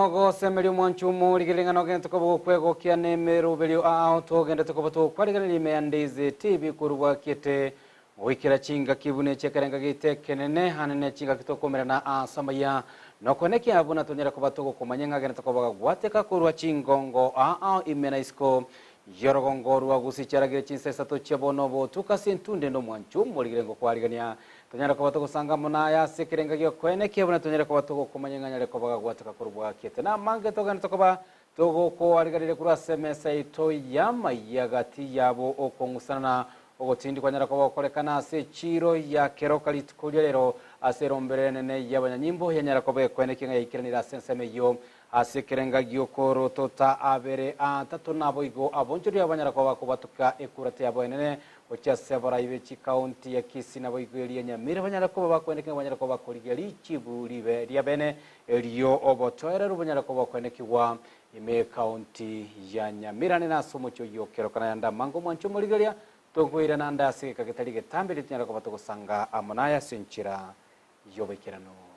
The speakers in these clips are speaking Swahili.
nogo semeli mwanchumu ligilingano gento ko kwego kiane meru belio auto gende to ko to kwaligani me Ndizi TV kurwa kete wikira chinga kibune chekarenga gitekenene hanene chinga kitokomera na Amayia nokoneki abuna tonyera ko batugo kumanyenga gende to ko bagwateka kurwa chingongo imena isko yorogongo ruwa Gusii charagire Chinsa Isato chebono bo tukasintunde no mwanchumu ligilengo kwaligania tonyera ko batugo sanga munaya sekerenga gyo kweneki abuna tonyera ko batugo kumanyenga nyare ko bagwateka kurwa kete na mange to gende to ko ba togo ko aligarire kura semesa ito Amayia gati yabo okongusana ogotindi kwanyara ko bakorekana se chiro ya keroka litukulero aseromberene ne yabanyanyimbo yanyara ko bekwenekinga yikiranira senseme yo asekerenga gyokoro tota abere atatu nabo igo abonjuri abanyara ko bakobatuka ekurate yabo enene ocha sebora ibechi county ya Kisii nabo igo Lydia Nyamira banyara ko bakwenekinga banyara ko bakorigeri chiburibe lyabene elio obotoere rubanyara ko bakwenekiwa ime county ya Nyamira ne nasomo cyo yokero kana yanda mango mwancho murigeria togoira nanda se kaketali tambiri tinyara ko batoko sanga amonaya senchira yobekirano.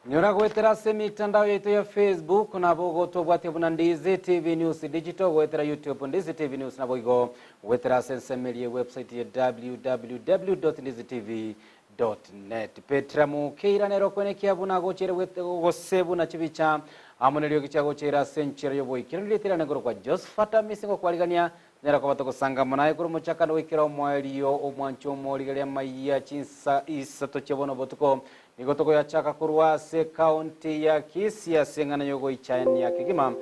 Nyora gwetera se mitandao yetu ya Facebook na bogo to bwate buna Ndizi TV News Digital gwetera YouTube Ndizi TV News na bogo gwetera sensemelie website ya www.ndizitv.net Petra mukeira nero kwenekia buna gochere gosebu na chibicha amonelio kichago chera senchira yoboy kirinditira negoro kwa Josephat Amisi ngo kwaligania nera kwa batoko sanga manaye kuru muchakano wikira omwelio omwancho moligalia Amayia Chinsa Isato chebono botuko Nigotoko ya chaka kurwa se county ya Kisii ya sengana yogo ichani ya kigima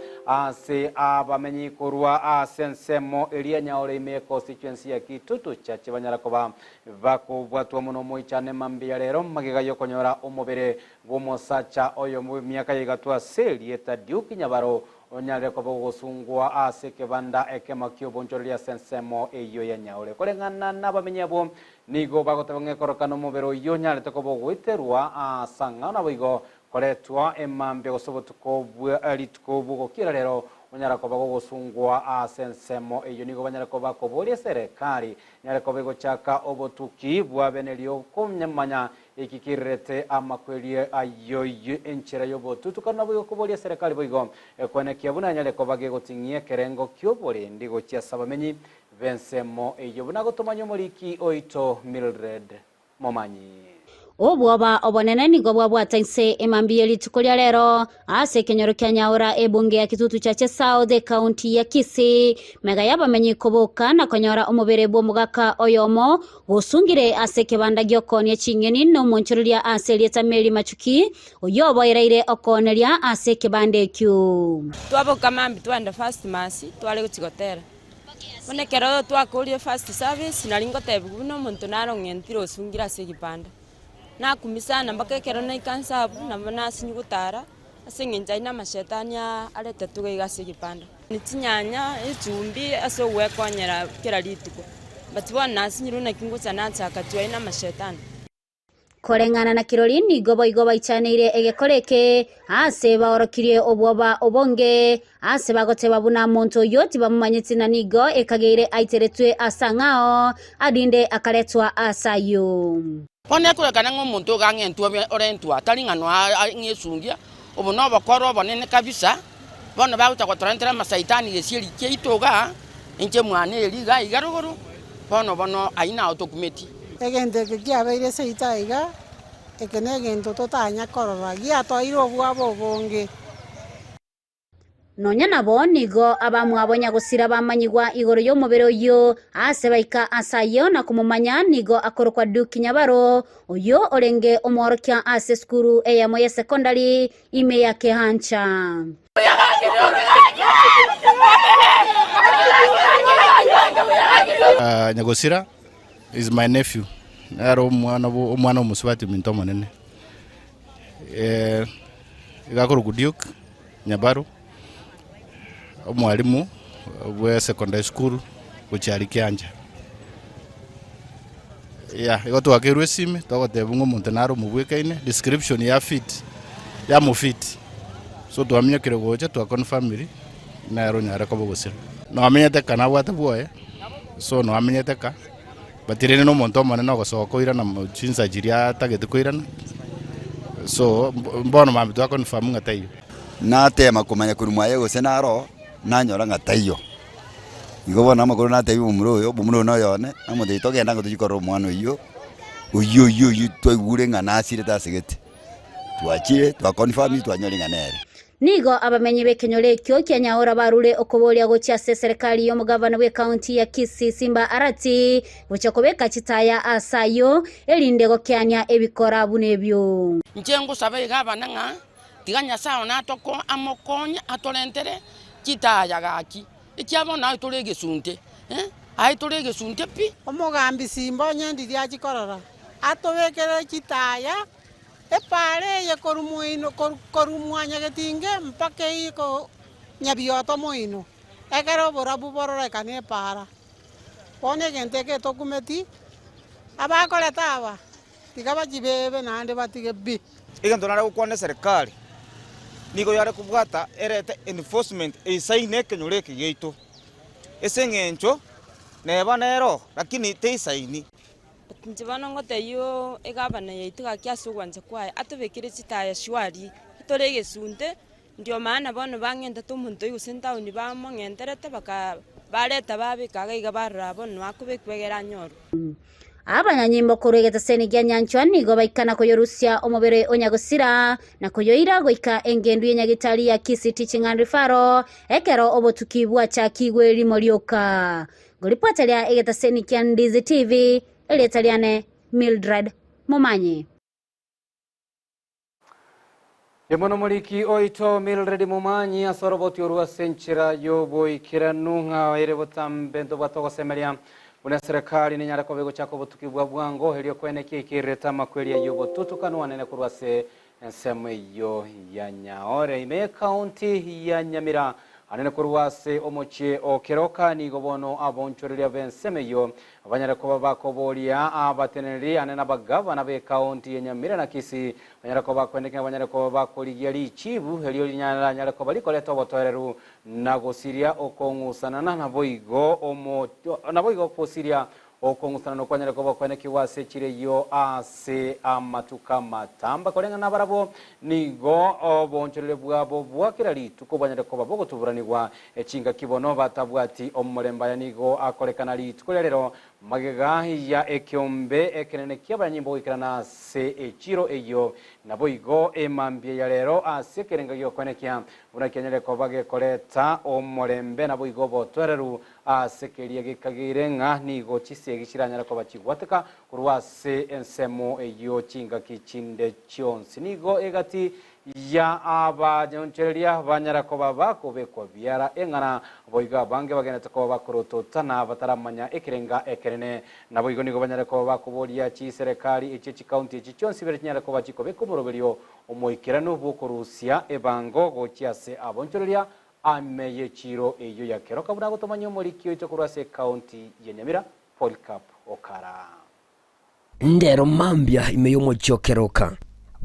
se abamenyi kurwa sensemo elia nyaore ime constituency ya Kitutu chache banyara koba bako bwatu muno mo ichane mambia lero magiga yokonyora omobere gomosacha oyo mu myaka yigatwa seli eta diuki nyabaro onyare ko bogosungwa aseke banda ekemakyo bonjoria sensemo eyo ya nyaore kolengana nabamenyabo nigo bagotabenge korokano mobero yo nyare to ko bogwiterwa sangana boigo koletwa emambe gosobotuko bwa alitko bugo kiralero onyara ko bagosungwa sensemo eyo nigo banyara ko bakoboria serikali nyare ko bego chaka obotuki bwa benelio komnyamanya ikikirete amakwelie ayo enchera yobotu tukana boyo koboria serikali boigo ekwenekia buna nyare ko bagegotingie kerengo kyobore ndigo chia sabamenyi Vensemo eyo buna gotomanyo moliki oito Mildred Momanyi Obwaba obonene nigo bwabwatanse emambie litukulya lero ase kenyoro kyanyaura ebunge ya Kitutu chache South County ya Kisii mega yabamenyi koboka na konyora omubere bwomugaka oyomo gusungire ase kebanda gyokoni chingeni no monchoria ase lieta meli machuki oyobo iraire okonelia ase kebande kyu twabo kamambi twanda first masi twale gutigotera bonekero twakorie first service nalingotebu buno muntu narongentiro osungira ase kibanda nakumisana mbakekero na ikansabu nabona sinyugutara asengenja ina mashetania alete tuge gase kipanda nitinyanya echumbi ase wekonyera kera lituko batibona sinyiruna kingusa nansa akatwa ina mashetani korengana na kirolini gobo ichaneire egekoreke ase baorokirie obwoba obonge ase bagote babuna monto yoti bamumanyitsina nigo ekageire aiteretwe asangao adinde akaletwa asayo Pone kurekana ngomuntu gangentu orentu atalingano ngesungia obono bakoro bonene kabisa bono bauta kwatorantera masaitani gesieri keitoga enche mwane eliga igaruguru bono aina autokumeti egende kiabeire seitaiga ekenegento totanya korora giatoiro bwabo bonge Nonya nabo nigo abamwabonya gusira bamanyigwa igoro yo mubero yo ase baika asayo na kumumanya nigo akorokwa duki nyabaro oyo orenge omorokya ase skuru Amayia secondary ime yake hancha Nyagosira is my nephew aro omwana omusubati minto monene igakoro Duke Nyabaro mwalimu we secondary school kuchari kyanja igoto akirwe sime togotebungo muntu naro mubwekaine description ya fit ya mufit so twamenya kirogocha twa confirm na ro nyara ko bogosira no amenyete kana bwate boye so no amenyete ka batirene no monto mane no gosoko ira na Chinsa jiria tagete koirana so mbono mambi twa confirm ngatayo na tema kumanya kurumwa yego senaro na nyora ngatayo igo bona makuru na tayo bumuroyo no yone amode itogenda ngo tujikoro mwana iyo uyu twigure ngana asire tasegete twachire twa confirm twanyori nganere nigo abamenyi bekenyole kyo Kyanyaura barule okobolia gocha serikali yo mugavana we county ya Kisii Simba Arati buchakobeka chitaya asayo elindego kyanya ebikora bunebyo njengo sabe gavana nga tiganya sawo na toko amokonya atolentere chitaya gaki ikyabona itolege sunte aitolege sunte pi omugambi Simba nyendi lyachikorora atobekere chitaya epare ye korumwanya getinge mpaka iko nyabioto moino ekero borabu borore kane para pone gente ke tokumeti abakole taba tigaba jibebe nande batige bi igento nare gukone serikali nigo yare kubwata erete enforcement isaine kenyure kigeito esengencho neba nero lakini teisaini njibana ngote yo egabana yaituga kyasugwanze kwaye atobekire chitaya shwari itorege sunte ndio maana bono bangenda tumuntu yusentauni bamongenterete baka bareta babikaga igabarra bono akubekwegera nyoro abanyanyimbo kurugeta senigia nyanchwani go baikana koyorusia omobere onyagosira na koyoira goika engendu yenyagitali ya Kisii Teaching and Referral ekero obotukibwa cha kigweri morioka golipatalia egeta senigia Ndizi TV Elietaliane Mildred Mumanyi. Yemono muliki oito Mildred Mumanyi asoroboti urua senchira yoboi kiranunga erebotambe batoko semelia una serikali ni nyara kobego chako botukibwa bwango helio kweneke ikireta makwelia yobo tutukanu wanene kurwase enseme yo ya Nyaore ime county ya Nyamira anene kurwase omoche okeroka ni gobono abonchorelia benseme yo abanyara koba bakobolia abateneri anena bagavana be county ya Nyamira na Kisii abanyara koba kweneke abanyara koba bakoligia lichibu helio nyara koba likoleta botoreru nagosiria okongusana na boigo omo na boigo posiria okongusana no kwanyara koba kweneke wase chire yo ase amatuka matamba kolenga nabarabo nigo obonchorere bwabo bwakirali tukobanyara koba bogo tuburanirwa echinga kibono batabwati omulembaya nigo akolekana litukolero magega ya ekyombe ekenene kyabanyimbo ikirana se echiro eyo naboigo emambye ya lero ase kerenga yo kwenekya unakenyere koba gekoleta omulembe naboigo botwereru ase keria gikagire nga nigo chise gishiranyara koba chigwateka kurwase ensemo eyo chinga kichinde chionsi nigo egati ya abanyoncheria banyara koba bakobekwa byara engana boiga bange bagenda koba bakorototana bataramanya ekirenga ekerene naboigo nigo banyara koba bakoboria chi serikali echi county echi chonsi berenyara koba chikobeko moroberio omoikirano bokorusia ebango gochiase aboncheria ameye chiro eyo yakeroka bunago tomanyo morikio itokurwase county ya Nyamira Polycarp Okara ndero mambya imeyo mochokeroka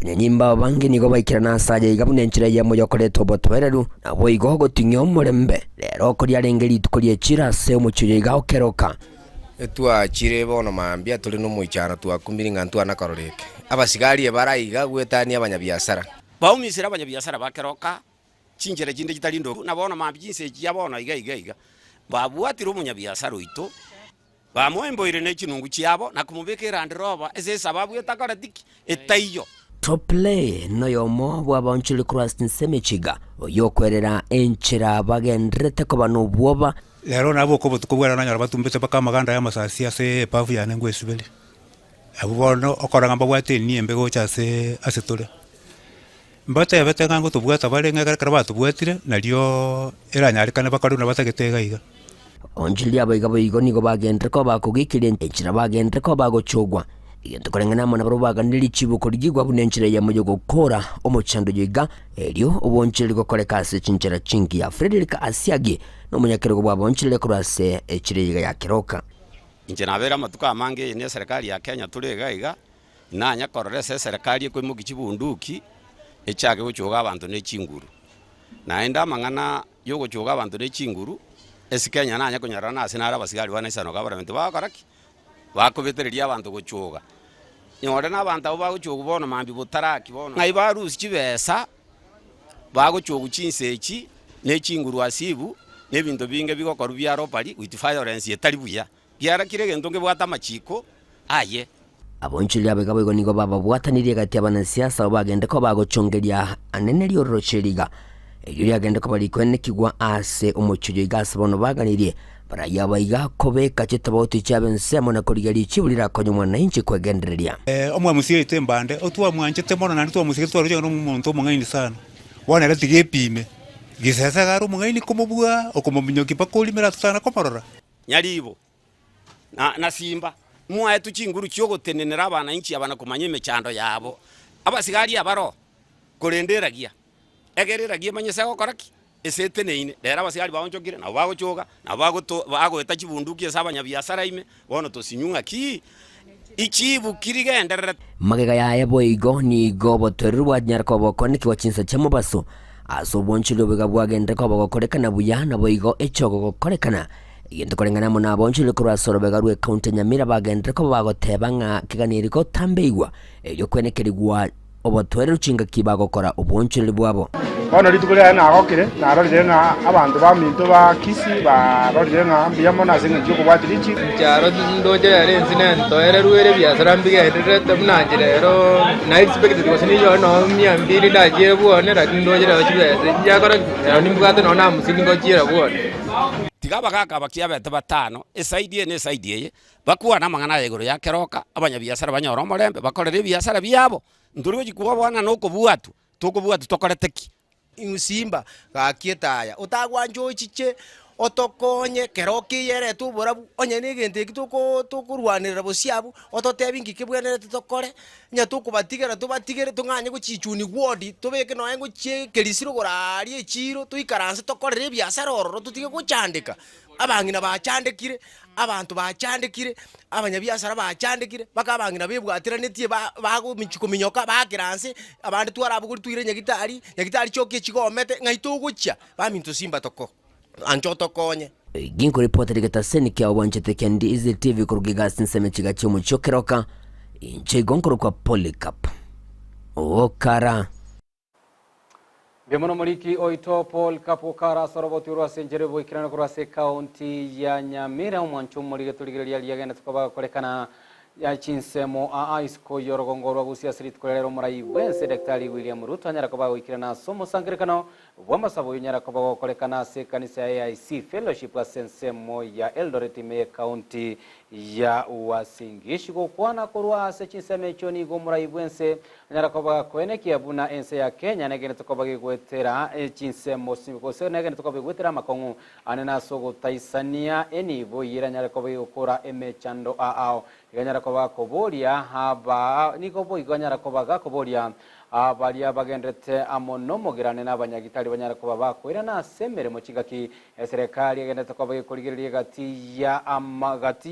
nyanyimba bange nigo baikirana saja igabune nchira ya moyo koleto botwereru nabo igogo tinyo mulembe lero ko lyarengeri tukolie chira se omuchuye igaokeroka etwa chire bono mambya tuli no muichara twakumiringa ntwa nakaroreke abasigari ebarayiga gwetani abanyabiasara baumisira abanyabiasara bakeroka chinjere chinde kitalindo nabona mambya jinse yabona iga babwatira omunyabiasara oito bamoemboire nechinungu chiabo nakumubekera ndiroba ese sababu etakoretiki etaiyo Tople no yomo bwabonchile Christ Semechiga oyokwerera enchira bagendrete ko bano bwoba lero nabo ko butukubwera nanyara batumbetse bakamaganda ya masasi se pavu ya nengwe sibeli abubono okoranga mbwate ni embego chase asetole mbate betanga ngo tubwata barenga kara batubwatire nalyo eranyari kana bakaruna batagitega iga onjilia boigo nigo bagendre ko bakugikire enchira bagendre ko bagochogwa igento korengana mona barubaga nilichibuko ligigwa bunenchira ya moyo gukora omochando yiga elio obonchire gokoreka se chinchira chingi ya Frederick Asiagi no munyakero bwa bonchire kurase echire yiga yakeroka inje nabera matuka amange ne serikali ya Kenya tulega iga nanya korore se serikali kwe mugikibunduki echage buchoga abantu ne chinguru naenda mang'ana yogochoga abantu ne chinguru esikenya nanya kunyarana asinara basigari wana isano government bakoraki bakobetereria abantu gochoga nyore n'abantu abo bagochoga bono mambi butaraki bono ngai barusi chibesa bagochoga Chinsa echi ne chinguru asibu nebintu binge bigokoru bya ropari with violence etari buya byarakire gento ngebwata machiko aye abonchili abega boigo nigo baba bwatanirie gati abanasiasa bagende ko bagochongeria anene riororocheriga elyo lyagende ko balikwenekigwa ase umuchujo igasi bono baganirie baraya baiga kobeka chitaboti chabense na kurigari chibulira konyo mwananchi kwegendereria omwa musiye tembande otwa mwanchete mono nani twa musiye twa rujo n'umuntu mung'aini sana wana rati gepime gisesa garo mung'aini komobua okomominyoki pakolimira sana komarora nyaribo na simba mwa etu chinguru chyogotenenera abana inchi abana kumanye mechando yabo abasigari abaro kurenderagia egereragia manyesa gokoraki eseteneine dera abasigari baonchokire na bagochoga na bagoeta chibunduki esabanya biasara ime bono tosinyunga ki ichibu kirigenderera magega ya boigo ni gobo terwa nyarko bokone kiwa Chinsa chamobaso aso bonchilo bega bwagende ko bagokorekana buyana boigo echogo gokorekana yendo korengana mona bonchilo kura soro bega ruwe county Nyamira bagende ko bagotebanga kiganiriko tambeigwa elyo kwenekerigwa obotwere ruchinga kibagokora obonchilo bwabo bono ritukule na agokire na rorire na abantu ba minto ba Kisii ba rorire na mbiyamo na zinga cyuko bwatirichi cyaro ndoje yarenze nento ereruere byasara mbigerere tamnangire rero na expected ko siniyo no myambiri ndagiye bwone ra ndoje ra cyubese cyakora nimbwate no na musini ngo kira bwone tigaba kaka bakiabete batano esaidie ne saidie bakuwa na mangana yegoro ya keroka abanyabiasara banyoro morembe bakorere biasara byabo ndurigo gikuwa bwana no kubuatu tukubuatu tokoreteki Simba gakietaya utagwanjo chiche otokonye keroki yere tubora onye nigente tukurwanira bosiabu ototebingi kibwenere tutokore nya tukubatigera tubatigere tunganye guchichuni wodi tubeke no engo chie kerisiro gorari echiro tuikaranse tokorere biasara ororo tutige guchandika abangina bachandikire abantu bachandikire abanyabiasara bachandikire bakabangina bebwatiranetie bago michiko minyoka bakiranse abandi twarabuguri tuire nyagitari choke chigomete ngaitugucha baminto Simba toko anchoto konye ginko reporter geta senike obonchete kendi Ndizi TV kurugiga sinseme chiga cyo muchokeroka inche gonkoro kwa Polycarp okara Bemono muliki oito Polycarp okara soroboti urwa senjere boikirana kurwa se county ya Nyamira umwanchu mulike tuligiria lyagenda tukoba kolekana ya chinsemo isko yorogongorwa Gusii street kolero murai wense Daktari William Ruto anyara koba wikirana somo sangirikano bwamasabo nyara koba kolekana se kanisa ya AIC fellowship asensemo ya Eldoret me county ya Uasingishu kwana kurwa se chinseme choni go murai wense anyara koba kweneki abuna ense ya Kenya negene tukoba gwetera chinsemo simiko se negene tukoba gwetera makongu anena sogo Taisania eni boyira nyara koba ukora emechando ao iganyara koba koboria haba niko boy iganyara koba gakoboria abalia bagendete amonomogirane n'abanyagitari banyara koba bakwera na semere mu kigaki serikali igendete koba ikurigiriye gati ya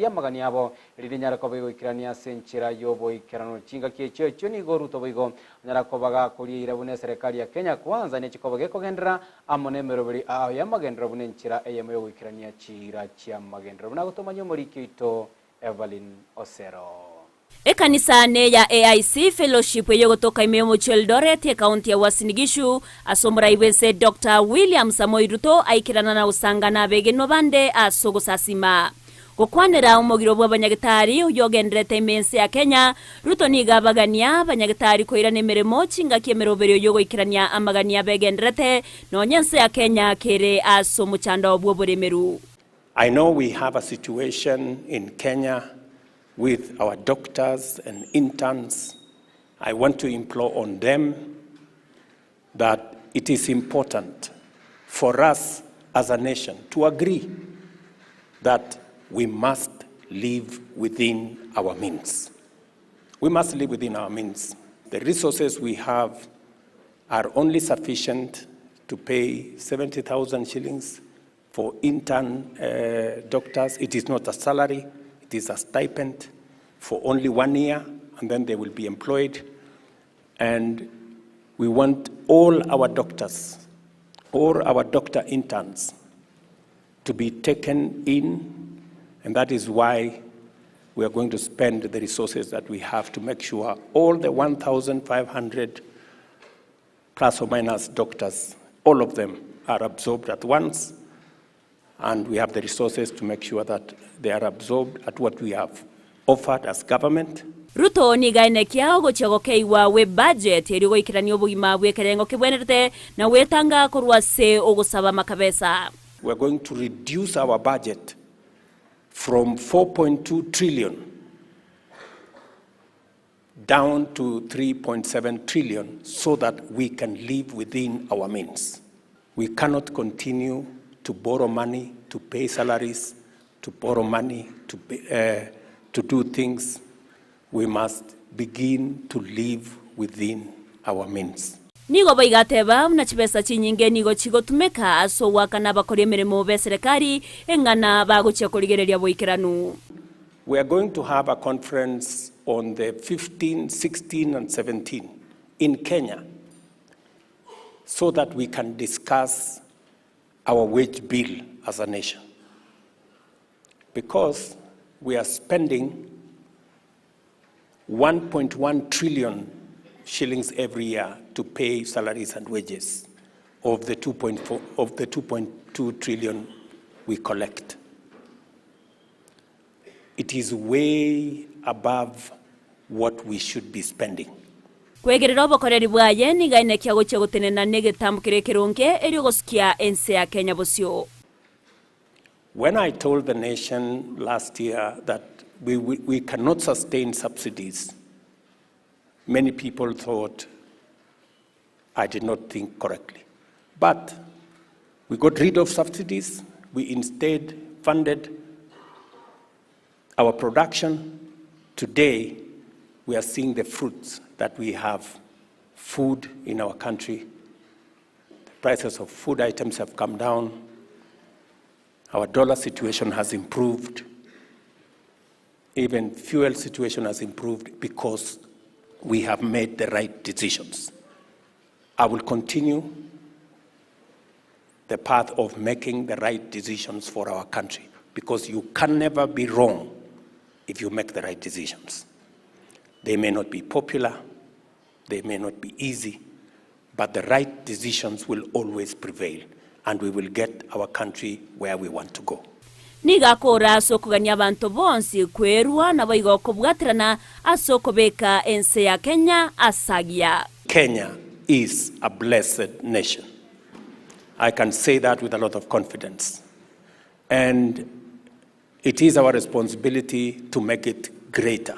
magani yabo ririnyara koba ikirania senchira yobo ikirano kingaki cyo ni goruto boigo nyara koba gakurira bune serikali ya Kenya kwanza ne kikoba gekogendera amonemero buri ya magendero bune nchira eyemo yo ikirania chira kya magendero buna gutomanyo muri kito Evelyn Osero. Ekanisa ya AIC fellowship yogotoka imemo Eldoret ya kaunti ya Uasin Gishu asomora iwese Dr. William Samoei Ruto aikirana na usangana bege nobande asogo sasima. Gukwanira umugiro bw'abanyagitari yogendrete imense ya Kenya Ruto nigabagania abanyagitari koira nemeremo chinga kiemerobero yogo ikirania amagania begendrete no nyense ya Kenya kere asomo chanda obwoboremeru. I know we have a situation in Kenya with our doctors and interns. I want to implore on them that it is important for us as a nation to agree that we must live within our means. We must live within our means. The resources we have are only sufficient to pay 70,000 shillings for intern doctors. It is not a salary, it is a stipend for only 1 year, and then they will be employed. And we want all our doctors all our doctor interns to be taken in, and that is why we are going to spend the resources that we have to make sure all the 1,500 plus or minus doctors, all of them are absorbed at once, and we have the resources to make sure that they are absorbed at what we have offered as government. Ruto ni gaine kiao gochego keiwa we budget eri goikirania obugima bwekerengo kibwenerete na wetanga korwase ogusaba makabesa. We are going to reduce our budget from 4.2 trillion down to 3.7 trillion so that we can live within our means. We cannot continue to borrow money to pay salaries, to borrow money to do things. We must begin to live within our means. Nigo baigateba na chibesa chinyinge nigo chigotumeka aso wakana bakori emirimo be serikali engana bagochia kurigereria boikiranu. We are going to have a conference on the 15, 16 and 17 in Kenya so that we can discuss our wage bill as a nation. Because we are spending 1.1 trillion shillings every year to pay salaries and wages of the 2.2 trillion we collect. It is way above what we should be spending. Kwegerera obokoreri bwaye ni gaine kiago chia gotenena negetambukire kirunge eri gosikia ense ya Kenya bosio. When I told the nation last year that we cannot sustain subsidies, many people thought I did not think correctly. But we got rid of subsidies. We instead funded our production. Today, we are seeing the fruits that we have food in our country. The prices of food items have come down. Our dollar situation has improved. Even fuel situation has improved because we have made the right decisions. I will continue the path of making the right decisions for our country because you can never be wrong if you make the right decisions. They may not be popular, they may not be easy, but the right decisions will always prevail and we will get our country where we want to go. Nigakora asokugania abantu bonsi kwerua na baigo kubwatrana asokobeka ense ya Kenya asagia. Kenya is a blessed nation. I can say that with a lot of confidence. And it is our responsibility to make it greater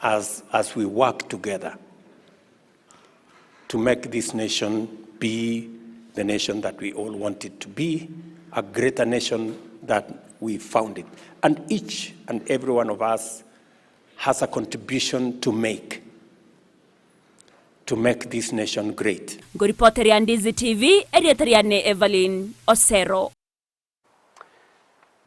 as we work together to make this nation be the nation that we all want it to be, a greater nation that we founded. And each and every one of us has a contribution to make this nation great. Go reporter ya Ndizi TV, editoriane Evelyn Osero.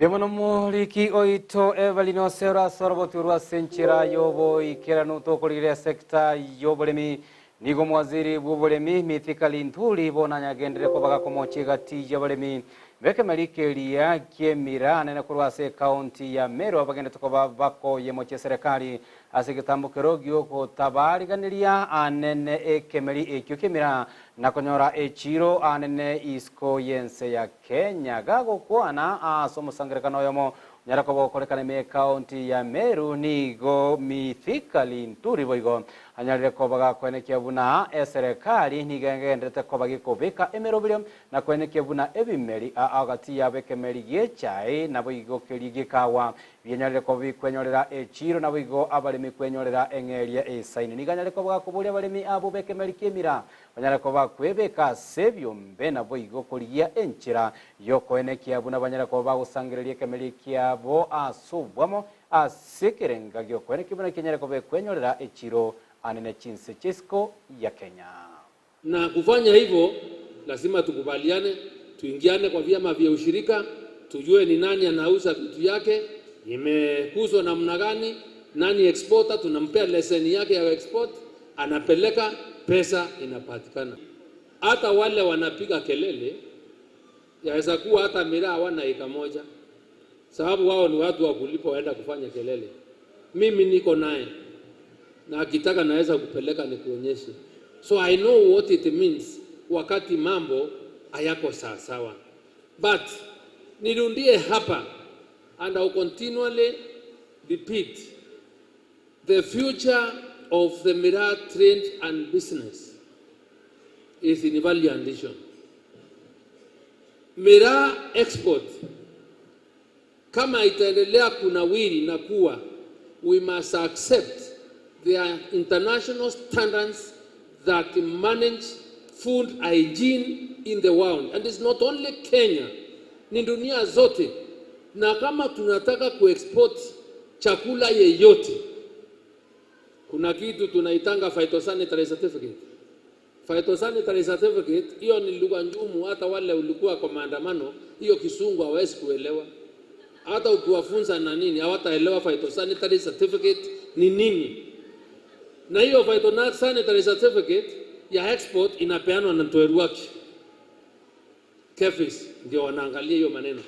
Demono muliki oito Evelyn Osero asoroboturwa senchira yobo ikeranu tokolire sekta yobolemi nigo mwaziri bw'obolemi mithikali ntuli bonanya gendere ko bagakomochi gati yobolemi beke malikelia Nyamira nene kurwase county ya Meru abagende tukoba bako yemoche serikali asigitambukiro gyoko tabariganiria anene ekemeli ekyo Nyamira nakonyora echiro anene isko yense ya Kenya gago kwana asomusangirekano yomo nyarakobo korekane me county ya Meru nigo mithikali nturi boigo anyarire ko baga kwenekia buna serikali nigengendete ko bagikobeka emerobiro na kwenekia buna ebimeri agati ya bekemeri yechai na boigo keligikawa yenyarire ko bikwenyorera echiro na boigo abalimi kwenyorera engeria esaini niganyarire ko baga kubulia abalimi abo bekemeri Nyamira banyarire ko bakwebeka sebyo mbe na boigo koligia enchira yokwenekia buna banyarire ko bagusangireria kemeri kiabo asubwamo asekerenga gyokwenekia buna kenyarire ko bekwenyorera echiro anene Chinsa ya Kenya. Na kufanya hivyo lazima tukubaliane, tuingiane kwa vyama vya ushirika, tujue ni nani anauza vitu yake, imekuzwa namna gani, nani exporter, tunampea leseni yake ya export, anapeleka, pesa inapatikana. hata wale wanapiga kelele yaweza kuwa hata miraa hawana eka moja, sababu wao ni watu wa kulipa waenda kufanya kelele. Mimi niko naye na akitaka naweza kupeleka nikuonyeshe. So I know what it means wakati mambo hayako sawa. But nirundie hapa, and I will continually repeat, the future of the miraa trade and business is in value addition. Miraa export kama itaendelea kunawiri na kuwa, we must accept their international standards that manage food hygiene in the world. And it's not only Kenya, ni dunia zote. Na kama tunataka kuexport chakula yeyote, kuna kitu tunaitanga phytosanitary certificate. Phytosanitary certificate, hiyo ni lugha ngumu, hata wale ulikuwa kwa maandamano, hiyo kisungu hawezi kuelewa. Hata ukiwafunza na nini, hawataelewa phytosanitary certificate ni nini. Na hiyo phytosanitary certificate ya export inapeanwa na Mtoeruaki. Kefis ndio wanaangalia hiyo maneno.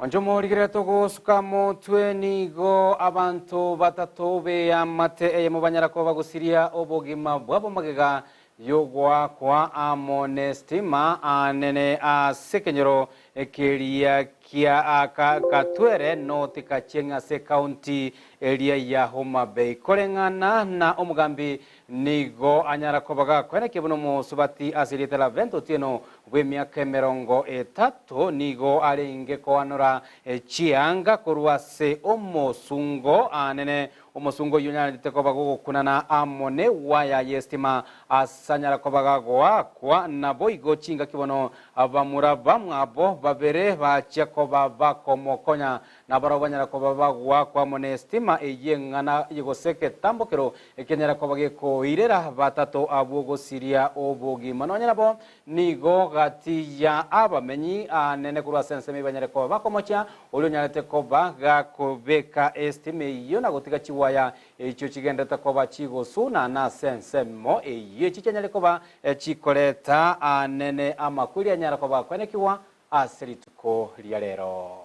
Onjomo ligire togo sukamo twenigo abantu batatu be amate mu banyarako bagusiria obogima bwabo magega yogwa kwa amonestima anene sekenyoro ekeria kia katwere no tikachenga se county area ya Homa Bay korengana na omugambi nigo anyara kobaga kwene kibuno mu subati asiritela vento tieno bwe myaka 30 nigo alinge koanora chianga kurwase omosungo anene omosungo yunyana ditekoba kunana amone waya yestima asanyara kobaga kwa na boigo chinga kibono abamura bamwabo babere bachakoba bakomokonya na barabanyara koba kwa monestima eyengana yigoseke tambokero ekenyara koba ko irera batatu abugo siria obogi manonyana bo nigo gati ya abamenyi anene kurwa sense mibanyare koba bakomocha olunyarete koba gakobeka estime yona gotika chiwaya echo chigendeta koba chigosuna na sense mo eye chichenyale koba chikoleta anene amakuri anyara koba kwenekiwa asirituko lialero.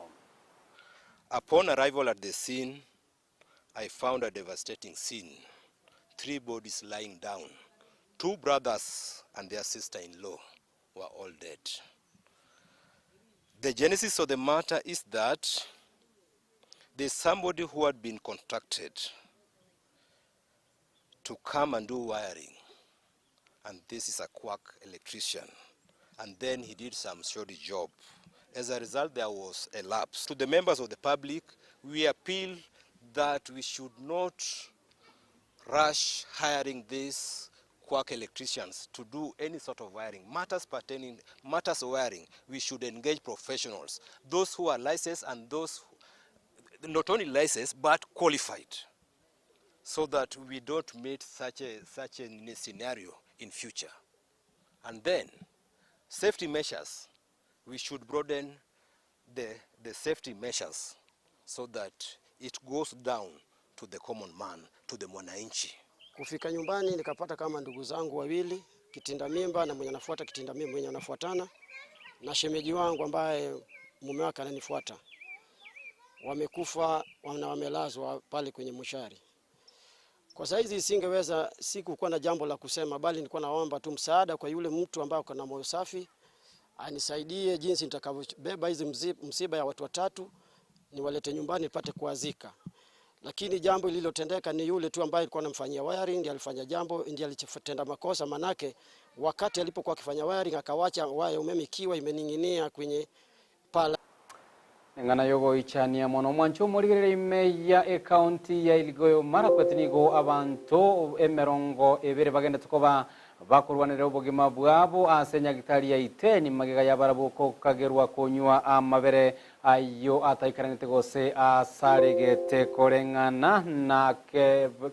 Upon arrival at the scene, I found a devastating scene. 3 bodies lying down. 2 brothers and their sister-in-law were all dead. The genesis of the matter is that there's somebody who had been contracted to come and do wiring. And this is a quack electrician. And then he did some shoddy job. As a result, there was a lapse. To the members of the public, we appeal that we should not rush hiring these quack electricians to do any sort of wiring. Matters of wiring, we should engage professionals, those who are licensed and those who, not only licensed but qualified, so that we don't meet such a scenario in future. And then, safety measures, we should broaden the safety measures so that it goes down to the common man, to the mwananchi. Kufika nyumbani nikapata kama ndugu zangu wawili, kitinda mimba na mwenye anafuata kitinda mimba mwenye anafuatana na shemeji wangu ambaye mume wake ananifuata. Wamekufa na wamelazwa pale kwenye moshari. Kwa saizi singeweza sikukuwa na jambo la kusema, bali nilikuwa naomba tu msaada kwa yule mtu ambaye ana moyo safi anisaidie jinsi nitakavyobeba hizi msiba ya watu watatu niwalete nyumbani nipate kuazika. Lakini jambo lililotendeka ni yule tu ambaye alikuwa anamfanyia wiring ndiye alifanya jambo, ndiye alitenda makosa, manake wakati alipokuwa akifanya wiring akawacha waya umeme ikiwa imeninginia kwenye pala. Ngana yogo ichania mono mwancho morigere imeya county ya Iligoyo marakwetinigo abantu emerongo ebere bagenda tukoba bakurwanira ubugima bwabo asenya gitari ya iteni magega yabarabuko kagerwa konywa amabere ayo ataikarangite gose asaregete korengana na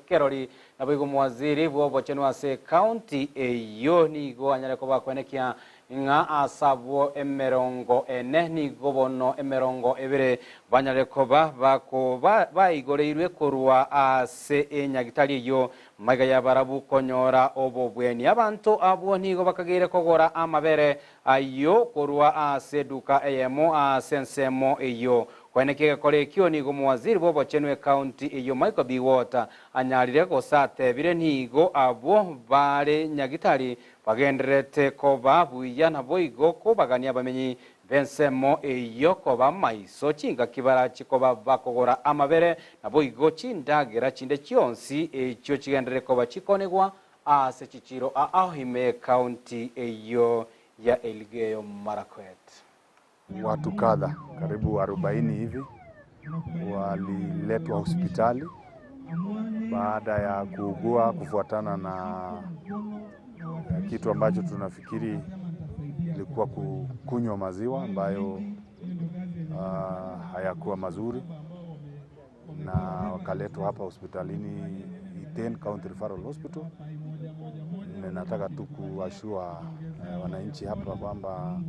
kerori nabigo mwaziri bwo chenwa se county eyo nigo anyare ko bakwenekia nga asabo emerongo ene nigo bono emerongo ebere banyare ko bako baigoreirwe korwa ase enyagitari yo maiga ya barabu konyora obobweni abantu abo nigo bakagire kogora amabere ayo korwa aseduka eyemo asensemo eyo kwenekega kore kyo nigo muwaziri bobo chenwe county eyo Michael B. Water anyarire gosate bire nigo abo bare nyagitari bagenderete koba buya na boigo ko bagania bamenyi bensemo eyo koba maiso chinga kibara chikoba bakogora amabere na boigo chindagera chinde chionsi echo chigendere koba chikonegwa ase chichiro ahime county eyo ya Elgeyo Marakwet. Watu kadha karibu 40 hivi waliletwa hospitali baada ya kuugua kufuatana na kitu ambacho tunafikiri ilikuwa kunywa maziwa ambayo hayakuwa mazuri, na wakaletwa hapa hospitalini Iten County Referral Hospital. Nataka tu kuashua wananchi hapa kwamba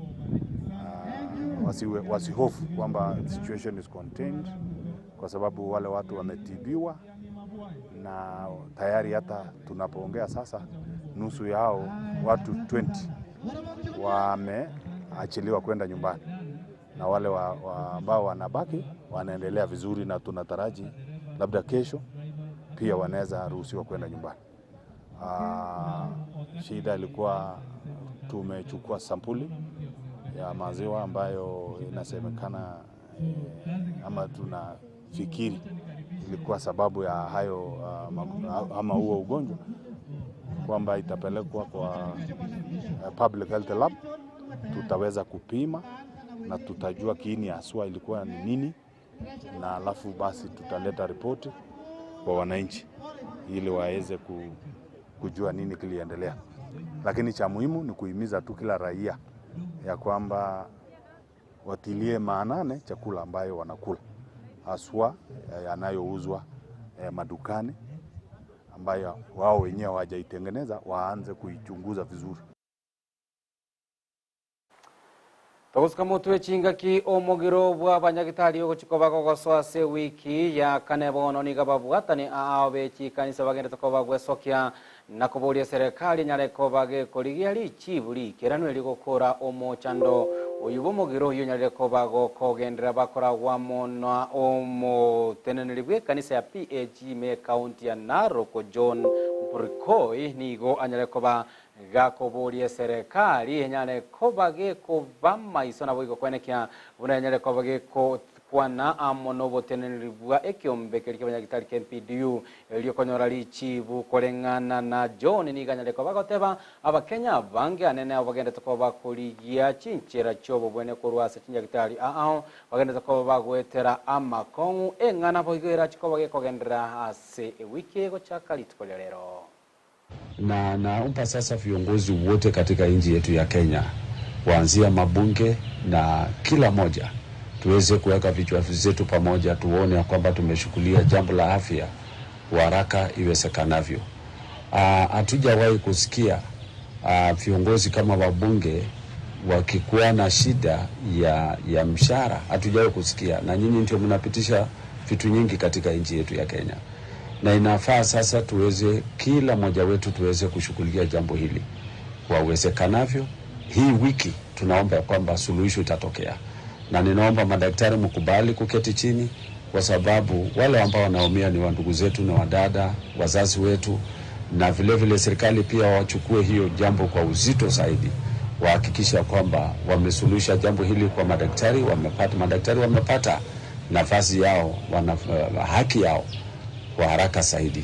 wasihofu kwamba situation is contained, kwa sababu wale watu wametibiwa na tayari hata tunapoongea sasa nusu yao watu 20 wameachiliwa kwenda nyumbani, na wale ambao wanabaki wanaendelea vizuri, na tunataraji labda kesho pia wanaweza ruhusiwa kwenda nyumbani. Shida ilikuwa tumechukua sampuli ya maziwa ambayo inasemekana ama tunafikiri ilikuwa sababu ya hayo ama huo ugonjwa, kwamba itapelekwa kwa public health lab, tutaweza kupima na tutajua kiini haswa ilikuwa ni nini, na alafu basi tutaleta ripoti kwa wananchi ili waweze kujua nini kiliendelea. Lakini cha muhimu ni kuhimiza tu kila raia ya kwamba watilie maanane chakula ambayo wanakula, haswa yanayouzwa madukani, ambayo wao wenyewe hawajaitengeneza, waanze kuichunguza vizuri. Toguska mutwe chingaki omogiro bwa banyagitari ogochikoba gogoswase wiki ya kane bono ni gababwatani aobe chikanisa bagenda tokoba gwesokia nakuburia serikali nyareko bage korigia lichiburi keranwe ligokora omochando oyubo mogiro yo nyareko bago kogendera bakora wamona omo tenenelibwe kanisa ya PAG county ya Naroko John Mburikoi nigo anyareko ba gakoburia serikali nyane kobage kobama isona boigo kwenekia buna nyane kobage ko kwana amono botenelibwa ekiombe kibanyagitari KMPDU elio konyora lichibu kolengana na John niganyale kobago teba abakenya bange anene abagenda tokoba kuligia chinchera chobo bwene kurwase chinyagitari bagenda tokoba gwetera amakongu engana boigera chikobage kogendera ase wiki go chakalitkolero na naomba sasa viongozi wote katika nchi yetu ya Kenya kuanzia mabunge na kila moja tuweze kuweka vichwa zetu pamoja, tuone kwamba tumeshughulikia jambo la afya kwa haraka iwezekanavyo. Hatujawahi kusikia viongozi kama wabunge wakikuwa na shida ya mshahara, hatujawahi kusikia, na nyinyi ndio mnapitisha vitu nyingi katika nchi yetu ya Kenya. Na inafaa sasa tuweze kila mmoja wetu tuweze kushughulikia jambo hili kwa uwezekanavyo. Hii wiki tunaomba kwamba suluhisho itatokea, na ninaomba madaktari mkubali kuketi chini, kwa sababu wale ambao wanaumia ni wandugu zetu na wadada, wazazi wetu, na vile vile serikali pia wachukue hiyo jambo kwa uzito zaidi, wahakikisha kwamba wamesuluhisha jambo hili kwa madaktari, wamepata nafasi yao, haki yao kwa haraka zaidi.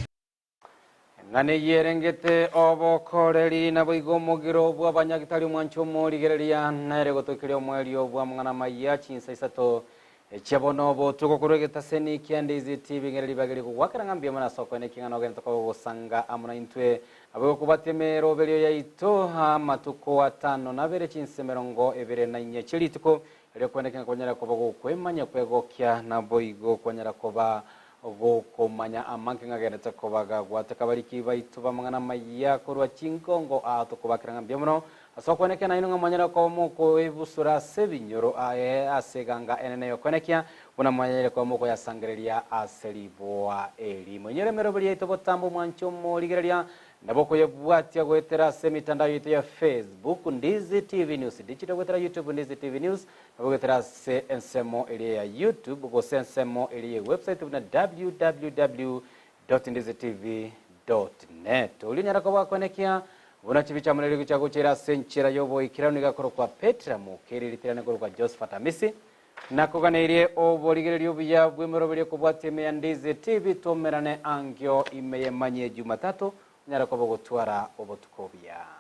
Ngane yerengete obokoreri na boigomogiro bwa banyagitari mwancho muri gereria naire gotokire mweli obwa mwana Amayia Chinsa Isato echabono bo tukokuregeta seni Ndizi TV gereri bageri kuwakira ngambia mana soko ne kingano gento ko gosanga amuna intwe abo kubatemero belio yaito matuko 5 na bere Chinsa merongo ebere na inye chirituko ere kwendeka konyara ko bogo kwemanya kwegokya na boigo konyara ko ba goko manya amanke ngagereta kobaga gwataka bariki baitu bamangana Amayia korwa chinkongo atokobakira ngambia muno asokwenekia na inunga mwanyera kwa moko ibusura sebinyoro aseganga enene yokwenekia una mwanyera kwa moko ya sangereria aseliboa eli mwenyere merobeli yaito botambo mwancho moligereria naboko yebwatia gwetera semitandao yitu ya Facebook Ndizi TV News digital gwetera YouTube Ndizi TV News naboko gwetera ensemo eli ya YouTube go sensemo eli ya website na www.ndizitv.net ulinyara kwa kwenekia unachivicha mwenelego chako chera senchera yobo ikirano igakoro kwa Petra mukeri litirane kwa Josephat Amisi nakoganeirie oboligererio bya bwemerobere kubwateme ya Ndizi TV tomerane angyo imeye manye Jumatatu nyara kwa bogotwara obotukobia.